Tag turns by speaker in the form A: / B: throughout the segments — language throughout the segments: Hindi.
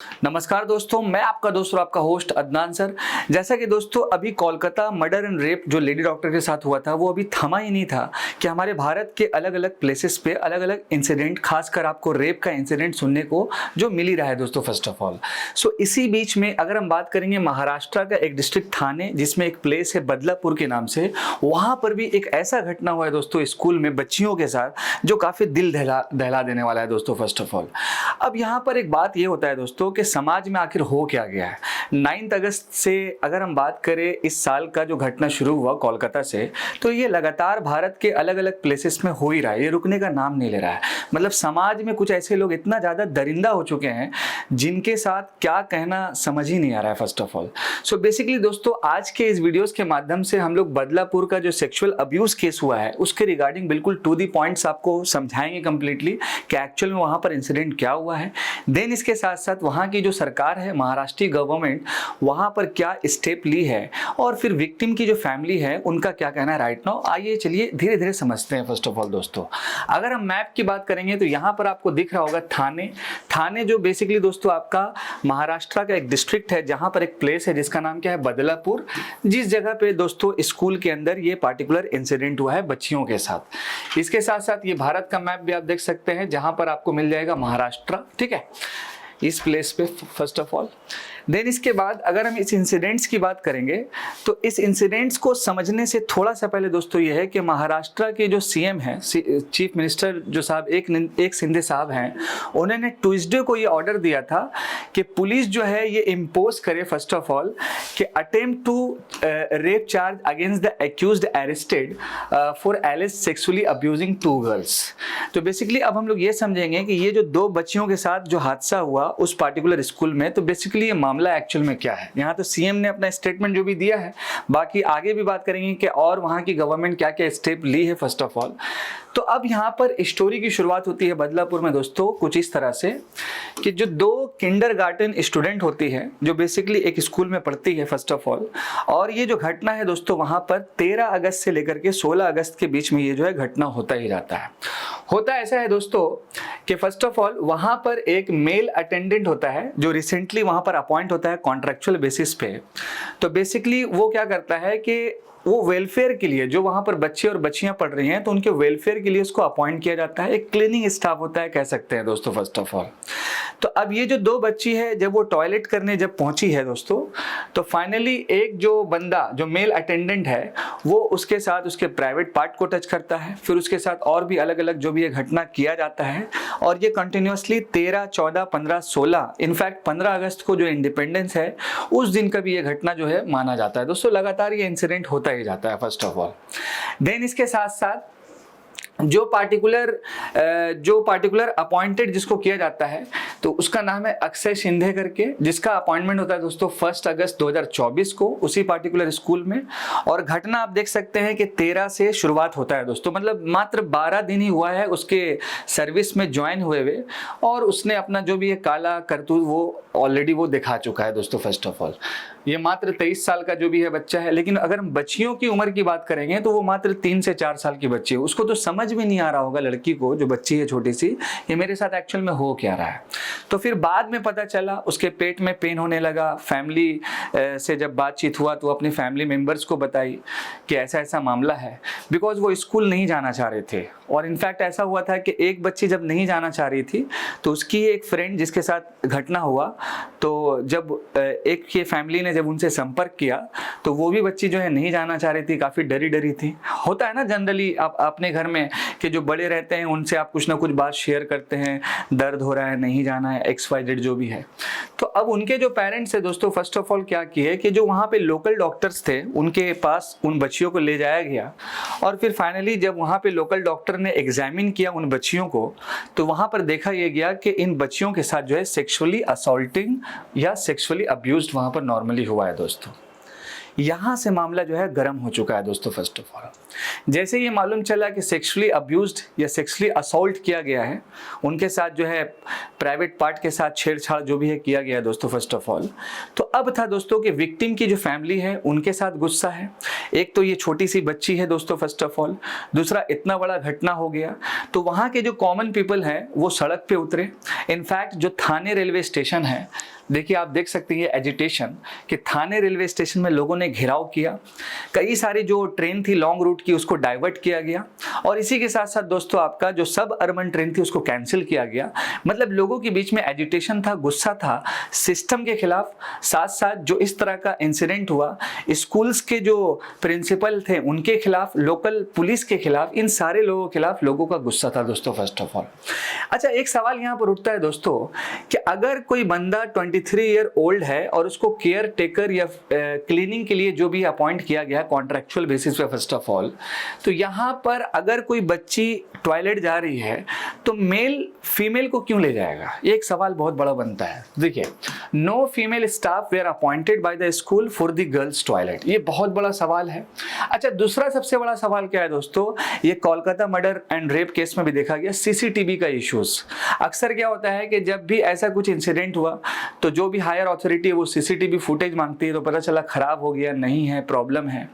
A: नमस्कार दोस्तों, मैं आपका दोस्त और आपका होस्ट अदनान सर। जैसा कि दोस्तों अभी कोलकाता मर्डर एंड रेप जो लेडी डॉक्टर के साथ हुआ था वो अभी थमा ही नहीं था कि हमारे भारत के अलग अलग प्लेसेस पे अलग अलग इंसिडेंट, खासकर आपको रेप का इंसिडेंट सुनने को जो मिल ही रहा है दोस्तों। फर्स्ट ऑफ ऑल इसी बीच में अगर हम बात करेंगे महाराष्ट्र का एक डिस्ट्रिक्ट थाने जिसमें एक प्लेस है बदलापुर के नाम से, वहाँ पर भी एक ऐसा घटना हुआ है दोस्तों स्कूल में बच्चियों के साथ जो काफ़ी दिल दहला देने वाला है दोस्तों। फर्स्ट ऑफ ऑल अब यहाँ पर एक बात ये होता है दोस्तों कि समाज में आखिर हो क्या गया है। 9 अगस्त से अगर हम बात करें इस साल का जो घटना शुरू हुआ कोलकाता से, तो ये लगातार भारत के अलग अलग प्लेसेस में हो ही रहा है, ये रुकने का नाम नहीं ले रहा है। मतलब समाज में कुछ ऐसे लोग इतना ज़्यादा दरिंदा हो चुके हैं जिनके साथ क्या कहना समझ ही नहीं आ रहा है। फर्स्ट ऑफ ऑल बेसिकली दोस्तों आज के इस वीडियोस के माध्यम से हम लोग बदलापुर का जो सेक्सुअल अब्यूज केस हुआ है उसके रिगार्डिंग बिल्कुल टू दी पॉइंट्स आपको समझाएंगे कंप्लीटली कि एक्चुअल में वहाँ पर इंसिडेंट क्या हुआ है। देन इसके साथ साथ वहाँ की जो सरकार है, महाराष्ट्र गवर्नमेंट, वहाँ पर क्या स्टेप ली है और फिर विक्टिम की जो फैमिली है उनका क्या कहना है राइट नाउ। आइए चलिए धीरे धीरे समझते हैं। फर्स्ट ऑफ ऑल दोस्तों अगर हम मैप की बात करेंगे तो यहाँ पर आपको दिख रहा होगा थाने जो बेसिकली दोस्तों आपका महाराष्ट्र का एक डिस्ट्रिक्ट है जहाँ पर एक प्लेस है जिसका नाम क्या है बदलापुर, जिस जगह पे दोस्तों स्कूल के अंदर ये पार्टिकुलर इंसिडेंट हुआ है बच्चियों के साथ। इसके साथ साथ ये भारत का मैप भी आप देख सकते हैं जहाँ पर आपको मिल जाएगा महाराष्ट्र, ठीक है, इस प्लेस पे। फर्स्ट ऑफ ऑल देन इसके बाद अगर हम इस इंसिडेंट्स की बात करेंगे तो इस इंसिडेंट्स को समझने से थोड़ा सा पहले दोस्तों ये है कि महाराष्ट्र के जो सीएम हैं, चीफ मिनिस्टर जो साहब एक शिंदे साहब हैं, उन्होंने ट्यूसडे को ये ऑर्डर दिया था कि पुलिस जो है ये इम्पोज करे फर्स्ट ऑफ ऑल कि attempt to rape charge against the accused arrested for allege sexually abusing 2 girls. तो बेसिकली अब हम लोग ये समझेंगे कि ये जो 2 बच्चियों के साथ जो हादसा हुआ उस पार्टिकुलर स्कूल में, तो बेसिकली ये मामला एक्चुअल में क्या है। यहाँ तो सीएम ने अपना स्टेटमेंट जो भी दिया है, बाकी आगे भी बात करेंगे कि और वहाँ की गवर्नमेंट क्या क्या स्टेप ली है। फर्स्ट ऑफ ऑल तो अब यहाँ पर स्टोरी की शुरुआत होती है बदलापुर में दोस्तों कुछ इस तरह से कि जो 2 किंडरगार्टन स्टूडेंट होती है जो बेसिकली एक स्कूल में पढ़ती है फर्स्ट ऑफ ऑल, और ये जो घटना है दोस्तों वहाँ पर 13 अगस्त से लेकर के 16 अगस्त के बीच में ये जो है घटना होता ही रहता है। होता ऐसा है दोस्तों कि फर्स्ट ऑफ ऑल वहाँ पर एक मेल अटेंडेंट होता है जो रिसेंटली वहाँ पर अपॉइंट होता है कॉन्ट्रेक्चुअल बेसिस पे। तो बेसिकली वो क्या करता है कि वो वेलफेयर के लिए, जो वहाँ पर बच्चे और बच्चियाँ पढ़ रही हैं तो उनके वेलफेयर के लिए उसको अपॉइंट किया जाता है। एक क्लीनिंग स्टाफ होता है कह सकते हैं दोस्तों। फर्स्ट ऑफ ऑल तो अब ये जो 2 बच्ची है जब वो टॉयलेट करने जब पहुंची है दोस्तों, तो फाइनली एक जो बंदा जो मेल अटेंडेंट है वो उसके साथ उसके प्राइवेट पार्ट को टच करता है, फिर उसके साथ और भी अलग अलग जो भी ये घटना किया जाता है। और ये कंटिन्यूसली 13, 14, 15, 16, इनफैक्ट 15 अगस्त को जो इंडिपेंडेंस है उस दिन का भी ये घटना जो है माना जाता है दोस्तों। लगातार ये इंसिडेंट होता ही जाता है फर्स्ट ऑफ ऑल। देन इसके साथ साथ जो पार्टिकुलर अपॉइंटेड जिसको किया जाता है तो उसका नाम है अक्षय शिंदे करके, जिसका अपॉइंटमेंट होता है दोस्तों 1 अगस्त 2024 को उसी पार्टिकुलर स्कूल में। और घटना आप देख सकते हैं कि 13 से शुरुआत होता है दोस्तों, मतलब मात्र 12 दिन ही हुआ है उसके सर्विस में ज्वाइन हुए हुए, और उसने अपना जो भी ये काला करतूत वो ऑलरेडी वो दिखा चुका है दोस्तों। फर्स्ट ऑफ ऑल ये मात्र 23 साल का जो भी है बच्चा है, लेकिन अगर हम बच्चियों की उम्र की बात करेंगे तो वो मात्र 3 से 4 साल की बच्ची है। उसको तो समझ में नहीं आ रहा होगा लड़की को, जो बच्ची है छोटी सी, ये मेरे साथ एक्चुअल में हो क्या रहा है। तो फिर बाद में पता चला उसके पेट में पेन होने लगा। फैमिली से जब बातचीत हुआ तो अपनी फैमिली मेम्बर्स को बताई कि ऐसा ऐसा मामला है, बिकॉज वो स्कूल नहीं जाना चाह रहे थे। और इनफैक्ट ऐसा हुआ था कि एक बच्ची जब नहीं जाना चाह रही थी तो उसकी एक फ्रेंड जिसके साथ घटना हुआ, तो जब एक के फैमिली ने जब उनसे संपर्क किया तो वो भी बच्ची जो है नहीं जाना चाह रही थी, काफ़ी डरी थी। होता है ना जनरली आप अपने घर में कि जो बड़े रहते हैं उनसे आप कुछ ना कुछ बात शेयर करते हैं, दर्द हो रहा है, नहीं जाना है, XYZ जो भी है। तो अब उनके जो पेरेंट्स है दोस्तों फर्स्ट ऑफ ऑल क्या किए कि जो वहाँ पे लोकल डॉक्टर्स थे उनके पास उन बच्चियों को ले जाया गया। और फिर फाइनली जब वहाँ पे लोकल डॉक्टर ने एग्जामिन किया उन बच्चियों को तो वहाँ पर देखा यह गया कि इन बच्चियों के साथ जो है सेक्सुअली असॉल्टिंग या सेक्सुअली अब्यूज्ड वहाँ पर नॉर्मली हुआ है दोस्तों। यहाँ से मामला जो है गर्म हो चुका है दोस्तों। फर्स्ट ऑफ ऑल जैसे ये मालूम चला कि सेक्सुअली अब्यूज्ड या सेक्सुअली असॉल्ट किया गया है, उनके साथ जो है प्राइवेट पार्ट के साथ छेड़छाड़ जो भी है किया गया दोस्तों फर्स्ट ऑफ ऑल, तो अब था दोस्तों कि विक्टिम की जो फैमिली है उनके साथ गुस्सा है। एक तो ये छोटी सी बच्ची है दोस्तों फर्स्ट ऑफ ऑल, दूसरा इतना बड़ा घटना हो गया, तो वहाँ के जो कॉमन पीपल हैं वो सड़क पे उतरे। इनफैक्ट जो थाने रेलवे स्टेशन है, देखिए आप देख सकते हैं एजिटेशन कि थाने रेलवे स्टेशन में लोगों ने घेराव किया, कई सारी जो ट्रेन थी लॉन्ग रूट की उसको डाइवर्ट किया गया, और इसी के साथ साथ दोस्तों आपका जो सब अर्बन ट्रेन थी उसको कैंसिल किया गया। मतलब लोगों के बीच में एजिटेशन था, गुस्सा था सिस्टम के खिलाफ। साथ साथ जो इस तरह का इंसिडेंट हुआ स्कूल्स के जो प्रिंसिपल थे उनके खिलाफ, लोकल पुलिस के खिलाफ, इन सारे लोगों के खिलाफ लोगों का गुस्सा था दोस्तों फर्स्ट ऑफ ऑल। अच्छा, एक सवाल यहाँ पर उठता है दोस्तों कि अगर कोई बंदा 23 ईयर ओल्ड है और उसको केयर टेकर या क्लीनिंग के लिए जो भी अपॉइंट किया गया कॉन्ट्रेक्चुअल बेसिस पे फर्स्ट ऑफ ऑल, तो यहाँ पर अगर कोई बच्ची टॉयलेट जा रही है तो मेल फीमेल को क्यों ले जाएगा? ये एक सवाल बहुत बड़ा बनता है। देखिए, no female staff were appointed by the school for the girls toilet, ये बहुत बड़ा सवाल है। अच्छा, दूसरा सबसे बड़ा सवाल क्या है दोस्तों, ये Kolkata murder and rape case में भी देखा गया सीसीटीवी का इश्यूज। अक्सर क्या होता है कि जब भी ऐसा कुछ इंसिडेंट हुआ तो जो भी हायर अथॉरिटी है वो सीसीटीवी फुटेज मांगती है, तो पता चला खराब हो गया, नहीं है, प्रॉब्लम है।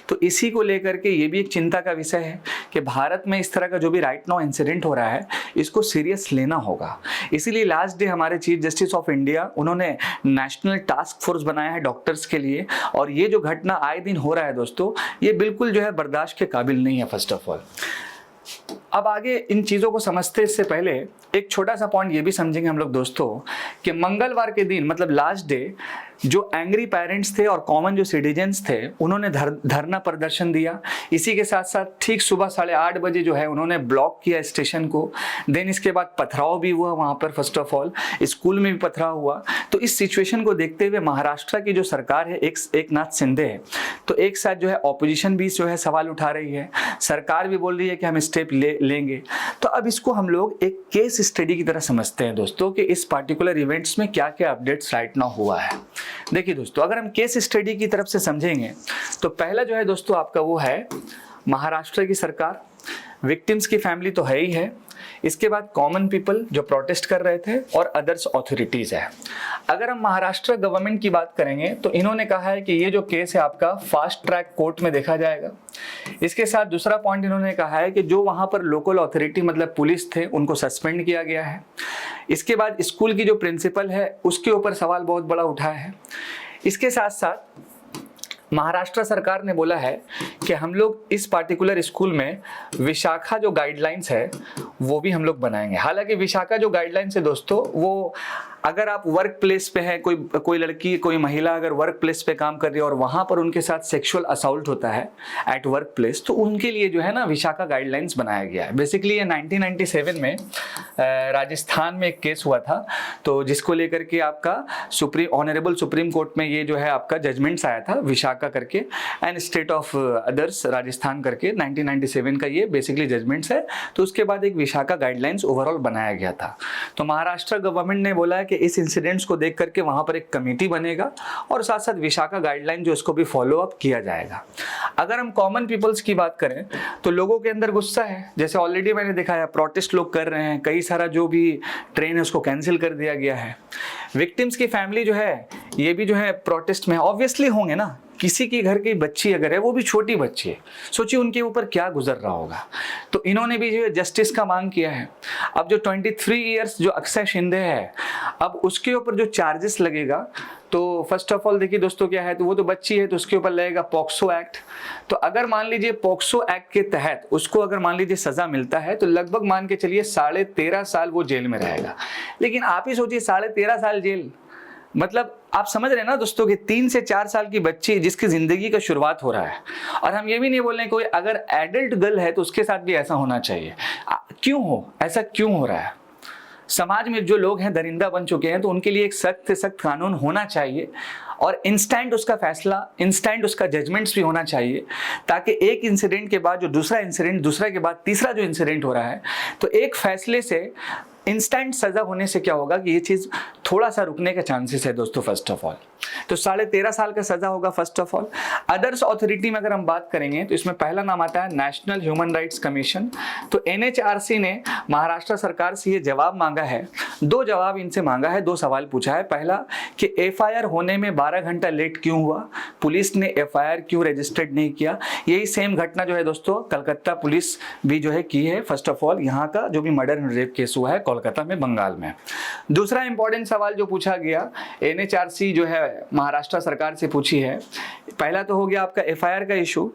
A: तो इसी को लेकर के ये भी एक चिंता का विषय है कि भारत में इस तरह का जो भी राइट नाउ इंसिडेंट हो रहा है इसको सीरियस लेना होगा। इसीलिए लास्ट डे हमारे चीफ जस्टिस ऑफ इंडिया उन्होंने नेशनल टास्क फोर्स बनाया है डॉक्टर्स के लिए, और ये जो घटना आए दिन हो रहा है दोस्तों ये बिल्कुल जो है बर्दाश्त के काबिल नहीं है फर्स्ट ऑफ ऑल। अब आगे इन चीज़ों को समझते इससे पहले एक छोटा सा पॉइंट ये भी समझेंगे हम लोग दोस्तों कि मंगलवार के दिन मतलब लास्ट डे जो एंग्री पेरेंट्स थे और कॉमन जो सिटीजन्स थे उन्होंने धरना प्रदर्शन दिया। इसी के साथ साथ ठीक सुबह 8:30 बजे जो है उन्होंने ब्लॉक किया स्टेशन को। देन इसके बाद पथराव भी हुआ वहाँ पर, फर्स्ट ऑफ ऑल स्कूल में भी पथराव हुआ। तो इस सिचुएशन को देखते हुए महाराष्ट्र की जो सरकार है एकनाथ शिंदे है, तो एक साथ जो है ऑपोजिशन भी जो है सवाल उठा रही है, सरकार भी बोल रही है कि हम स्टेप लेंगे। तो अब इसको हम लोग एक केस स्टडी की तरह समझते हैं दोस्तों कि इस पार्टिकुलर इवेंट्स में क्या क्या अपडेट्स राइट नाउ हुआ है। देखिए दोस्तों, अगर हम केस स्टडी की तरफ से समझेंगे तो पहला जो है दोस्तों आपका वो है महाराष्ट्र की सरकार, विक्टिम्स की फैमिली तो है ही है, इसके बाद कॉमन पीपल जो प्रोटेस्ट कर रहे थे और अदर्स अथॉरिटीज है। अगर हम महाराष्ट्र गवर्नमेंट की बात करेंगे तो इन्होंने कहा है कि ये जो केस है आपका फास्ट ट्रैक कोर्ट में देखा जाएगा। इसके साथ दूसरा पॉइंट इन्होंने कहा है कि जो वहां पर लोकल अथॉरिटी मतलब पुलिस थे उनको सस्पेंड किया गया है। इसके बाद स्कूल की जो प्रिंसिपल है उसके ऊपर सवाल बहुत बड़ा उठा है। इसके साथ साथ महाराष्ट्र सरकार ने बोला है कि हम लोग इस पार्टिकुलर स्कूल में विशाखा जो गाइडलाइंस है वो भी हम लोग बनाएंगे। हालांकि विशाखा जो गाइडलाइंस है दोस्तों वो अगर आप वर्क प्लेस पे है, कोई लड़की कोई महिला अगर वर्क प्लेस पे काम कर रही है और वहां पर उनके साथ सेक्सुअल असॉल्ट होता है एट वर्क प्लेस, तो उनके लिए जो है ना विशाखा गाइडलाइंस बनाया गया है। बेसिकली ये 1997 में राजस्थान में एक केस हुआ था, तो जिसको लेकर के आपका ऑनरेबल सुप्रीम कोर्ट में ये जो है आपका जजमेंट्स आया था विशाखा करके and state of others Rajasthan करके 1997 का ये बेसिकली जजमेंट्स है। तो उसके बाद एक विशाखा गाइडलाइंस ओवरऑल बनाया गया था। तो महाराष्ट्र गवर्नमेंट ने बोला है कि इस इंसिडेंट्स को देख करके वहां पर एक कमेटी बनेगा और साथ साथ विशाखा गाइडलाइन जो उसको भी फॉलो अप किया जाएगा। अगर हम कॉमन पीपल्स की बात करें तो लोगों के अंदर गुस्सा है, जैसे ऑलरेडी मैंने दिखाया प्रोटेस्ट लोग कर रहे हैं, कई सारा जो भी ट्रेन है उसको कैंसिल कर दिया गया है। विक्टिम्स की फैमिली जो है ये भी जो है प्रोटेस्ट में ऑब्वियसली होंगे ना, किसी की घर की बच्ची अगर है वो भी छोटी बच्ची है, सोचिए उनके ऊपर क्या गुजर रहा होगा। तो इन्होंने भी जो है जस्टिस का मांग किया है। अब जो 23 इयर्स जो अक्षय शिंदे है अब उसके ऊपर जो चार्जेस लगेगा, तो फर्स्ट ऑफ ऑल देखिए दोस्तों क्या है, तो वो तो बच्ची है तो उसके ऊपर लगेगा पॉक्सो एक्ट। तो अगर मान लीजिए पॉक्सो एक्ट के तहत उसको अगर मान लीजिए सजा मिलता है तो लगभग मान के चलिए 13.5 साल वो जेल में रहेगा। लेकिन आप ही सोचिए 13.5 साल जेल, मतलब आप समझ रहे हैं ना दोस्तों कि 3 से 4 साल की बच्ची जिसकी जिंदगी का शुरुआत हो रहा है। और हम ये भी नहीं बोल रहे हैं कोई अगर एडल्ट गर्ल है तो उसके साथ भी ऐसा होना चाहिए। क्यों हो ऐसा क्यों हो रहा है? समाज में जो लोग हैं दरिंदा बन चुके हैं तो उनके लिए एक सख्त से सख्त कानून होना चाहिए और इंस्टेंट उसका फैसला, इंस्टेंट उसका जजमेंट्स भी होना चाहिए, ताकि एक इंसिडेंट के बाद जो दूसरा इंसिडेंट, दूसरा के बाद तीसरा जो इंसिडेंट हो रहा है, तो एक फैसले से इंस्टेंट सजा होने से क्या होगा कि ये चीज़ थोड़ा सा रुकने के चांसेस है दोस्तों। फर्स्ट ऑफ ऑल तो 13.5 साल का सजा होगा first of all. Others authority में अगर हम बात करेंगे तो इसमें पहला नाम आता है नेशनल ह्यूमन राइट्स कमीशन। तो एनएचआरसी ने महाराष्ट्र सरकार से ये जवाब मांगा है, 2 जवाब इनसे मांगा है, 2 सवाल पूछा है। पहला कि एफआईआर होने में 12 घंटा लेट क्यों हुआ, पुलिस ने एफआईआर क्यों रजिस्टर्ड नहीं किया। यही सेम घटना जो है दोस्तों कलकत्ता पुलिस भी जो है की है। फर्स्ट ऑफ ऑल यहाँ का जो भी मर्डर एंड रेप केस हुआ है कोलकाता में, बंगाल में। दूसरा इंपॉर्टेंट सवाल जो पूछा गया एनएचआरसी जो है महाराष्ट्र सरकार से पूछी है, पहला तो हो गया आपका एफआईआर का इशू,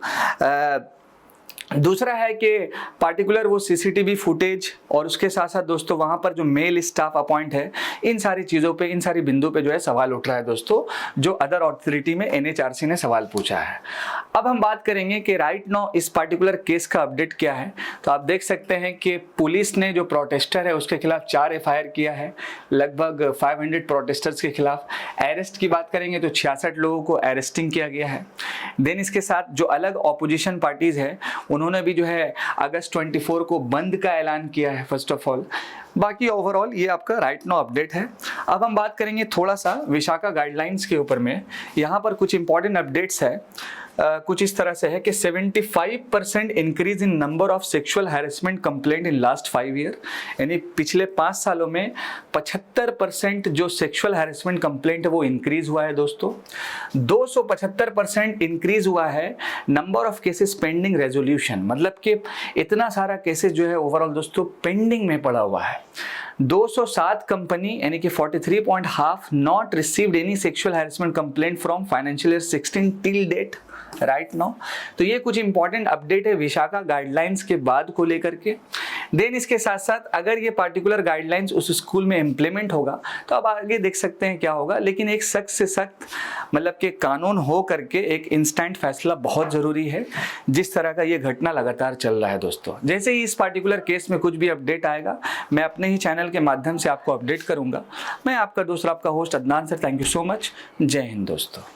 A: दूसरा है कि पार्टिकुलर वो सीसीटीवी फुटेज और उसके साथ साथ दोस्तों वहाँ पर जो मेल स्टाफ अपॉइंट है, इन सारी चीज़ों पे, इन सारी बिंदु पे जो है सवाल उठ रहा है दोस्तों, जो अदर अथॉरिटी में एनएचआरसी ने सवाल पूछा है। अब हम बात करेंगे कि राइट नाउ इस पार्टिकुलर केस का अपडेट क्या है। तो आप देख सकते हैं कि पुलिस ने जो प्रोटेस्टर है उसके खिलाफ 4 एफआईआर किया है, लगभग 500 प्रोटेस्टर्स के खिलाफ। अरेस्ट की बात करेंगे तो 66 लोगों को अरेस्टिंग किया गया है। देन इसके साथ जो अलग ऑपोजिशन पार्टीज है उन्होंने भी जो है अगस्त 24 को बंद का ऐलान किया है फर्स्ट ऑफ ऑल। बाकी ओवरऑल ये आपका राइट नाउ अपडेट है। अब हम बात करेंगे थोड़ा सा विशाखा गाइडलाइंस के ऊपर में। यहाँ पर कुछ इंपॉर्टेंट अपडेट्स है, कुछ इस तरह से है कि 75% increase in number of sexual harassment complaint in last 5 year, यानी पिछले 5 सालों में 75% जो सेक्सुअल हैरेसमेंट कंप्लेंट है वो इंक्रीज हुआ है दोस्तों। 275% इंक्रीज हुआ है number of cases pending resolution, मतलब कि इतना सारा केसेस जो है ओवरऑल दोस्तों पेंडिंग में पड़ा हुआ है। 207 कंपनी यानी कि 43.5 not received any sexual harassment complaint from financial year 16 till date right now. तो ये कुछ इंपॉर्टेंट अपडेट है विशाखा गाइडलाइंस के बाद को लेकर के। देन इसके साथ साथ अगर ये पार्टिकुलर गाइडलाइंस उस स्कूल में इम्प्लीमेंट होगा तो अब आगे देख सकते हैं क्या होगा, लेकिन एक सख्त से सख्त मतलब कि कानून हो करके एक इंस्टेंट फैसला बहुत ज़रूरी है। जिस तरह का ये घटना लगातार चल रहा है दोस्तों, जैसे ही इस पार्टिकुलर केस में कुछ भी अपडेट आएगा मैं अपने ही चैनल के माध्यम से आपको अपडेट करूंगा। मैं आपका दोस्त, आपका host Adnan sir. Thank you so much. जय हिंद दोस्तों।